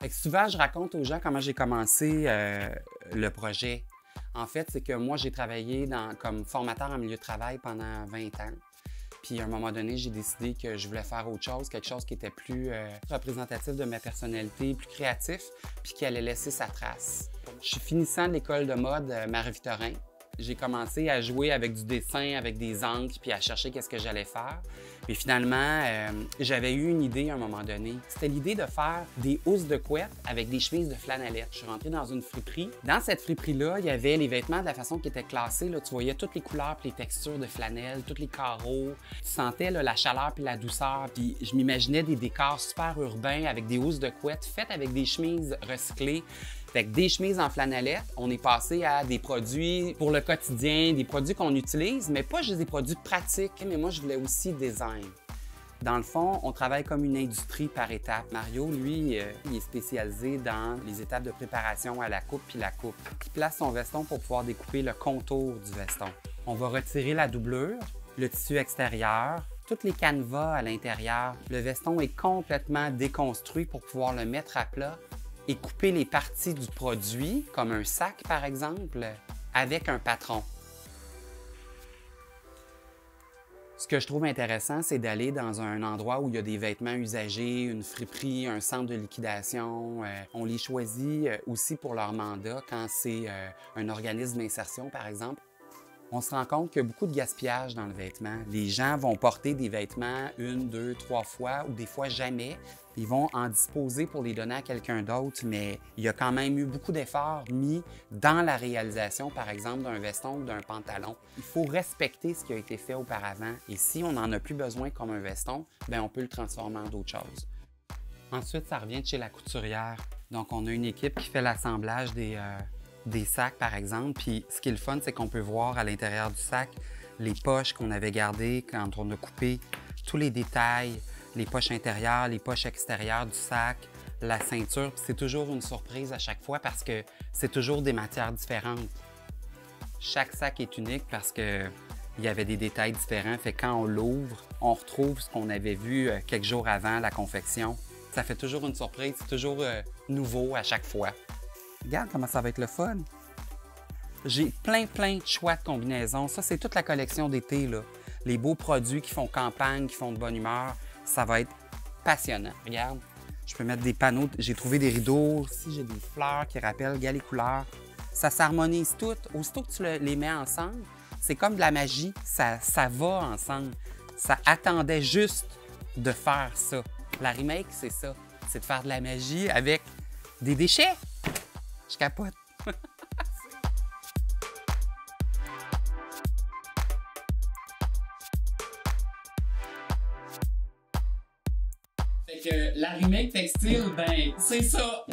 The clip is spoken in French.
Fait que souvent, je raconte aux gens comment j'ai commencé le projet. En fait, c'est que moi, j'ai travaillé comme formateur en milieu de travail pendant 20 ans. Puis à un moment donné, j'ai décidé que je voulais faire autre chose, quelque chose qui était plus représentatif de ma personnalité, plus créatif, puis qui allait laisser sa trace. Je suis finissant de l'école de mode Marie-Victorin. J'ai commencé à jouer avec du dessin, avec des encres, puis à chercher qu'est-ce que j'allais faire. Mais finalement, j'avais eu une idée à un moment donné. C'était l'idée de faire des housses de couette avec des chemises de flanellette. Je suis rentré dans une friperie. Dans cette friperie-là, il y avait les vêtements de la façon qu'ils étaient classés. Là, tu voyais toutes les couleurs puis les textures de flanelle, tous les carreaux. Tu sentais là, la chaleur puis la douceur. Puis je m'imaginais des décors super urbains avec des housses de couette faites avec des chemises recyclées. Fait que des chemises en flanellette, on est passé à des produits pour le quotidien, des produits qu'on utilise, mais pas juste des produits pratiques. Mais moi, je voulais aussi design. Dans le fond, on travaille comme une industrie par étapes. Mario, lui, il est spécialisé dans les étapes de préparation à la coupe puis la coupe. Il place son veston pour pouvoir découper le contour du veston. On va retirer la doublure, le tissu extérieur, tous les canevas à l'intérieur. Le veston est complètement déconstruit pour pouvoir le mettre à plat et couper les parties du produit, comme un sac par exemple, avec un patron. Ce que je trouve intéressant, c'est d'aller dans un endroit où il y a des vêtements usagés, une friperie, un centre de liquidation. On les choisit aussi pour leur mandat quand c'est un organisme d'insertion, par exemple. On se rend compte qu'il y a beaucoup de gaspillage dans le vêtement. Les gens vont porter des vêtements une, deux, trois fois ou des fois jamais. Ils vont en disposer pour les donner à quelqu'un d'autre, mais il y a quand même eu beaucoup d'efforts mis dans la réalisation, par exemple, d'un veston ou d'un pantalon. Il faut respecter ce qui a été fait auparavant et si on n'en a plus besoin comme un veston, bien, on peut le transformer en d'autres choses. Ensuite, ça revient de chez la couturière. Donc, on a une équipe qui fait l'assemblage des sacs, par exemple. Puis ce qui est le fun, c'est qu'on peut voir à l'intérieur du sac les poches qu'on avait gardées quand on a coupé tous les détails, les poches intérieures, les poches extérieures du sac, la ceinture. Puis c'est toujours une surprise à chaque fois parce que c'est toujours des matières différentes. Chaque sac est unique parce qu'il y avait des détails différents. Fait que quand on l'ouvre, on retrouve ce qu'on avait vu quelques jours avant la confection. Ça fait toujours une surprise, c'est toujours nouveau à chaque fois. Regarde comment ça va être le fun. J'ai plein de choix de combinaisons. Ça, c'est toute la collection d'été, là. Les beaux produits qui font campagne, qui font de bonne humeur. Ça va être passionnant. Regarde, je peux mettre des panneaux. J'ai trouvé des rideaux. Ici, j'ai des fleurs qui rappellent, regarde les couleurs. Ça s'harmonise tout. Aussitôt que tu les mets ensemble, c'est comme de la magie. Ça va ensemble. Ça attendait juste de faire ça. La remake, c'est ça. C'est de faire de la magie avec des déchets. Je capote. Fait que la remake textile, ben, c'est ça.